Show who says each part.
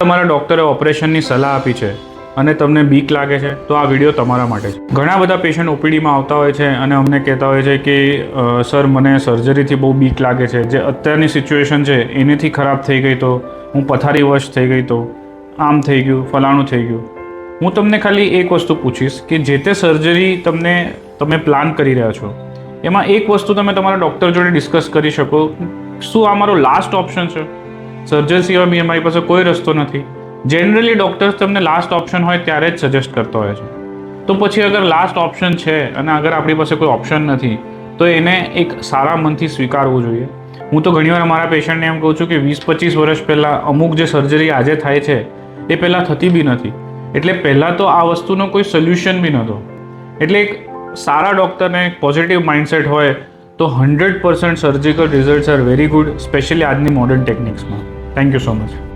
Speaker 1: તમારા ડૉક્ટરે ઓપરેશનની સલાહ આપી છે અને તમને બીક લાગે છે તો આ વિડીયો તમારા માટે છે. ઘણા બધા પેશન્ટ ઓપીડીમાં આવતા હોય છે અને અમને કહેતા હોય છે કે સર મને સર્જરીથી બહુ બીક લાગે છે, જે અત્યારની સિચ્યુએશન છે એનેથી ખરાબ થઈ ગઈ તો, હું પથારીવશ થઈ ગઈ તો, આમ થઈ ગયું, ફલાણું થઈ ગયું. હું તમને ખાલી એક વસ્તુ પૂછીશ કે જે તે સર્જરી તમે પ્લાન કરી રહ્યા છો એમાં એક વસ્તુ તમે તમારા ડૉક્ટર જોડે ડિસ્કસ કરી શકો, શું આ મારો લાસ્ટ ઓપ્શન છે? સર્જરી સિવાય બી અમારી પાસે કોઈ રસ્તો નથી. જનરલી ડૉક્ટર્સ તમને લાસ્ટ ઓપ્શન હોય ત્યારે જ સજેસ્ટ કરતા હોય છે. તો પછી અગર લાસ્ટ ઓપ્શન છે અને અગર આપણી પાસે કોઈ ઓપ્શન નથી તો એને એક સારા મનથી સ્વીકારવું જોઈએ. હું તો ઘણીવાર મારા પેશન્ટને એમ કહું છું કે 20-25 વર્ષ પહેલાં અમુક જે સર્જરી આજે થાય છે એ પહેલાં થતી બી નથી. એટલે પહેલાં તો આ વસ્તુનો કોઈ સોલ્યુશન બી નહોતો. એટલે એક સારા ડૉક્ટરને એક પોઝિટિવ માઇન્ડસેટ હોય તો 100% surgical results are very good, specially આજની મોડર્ન ટેકનિક્સમાં. Thank you so much.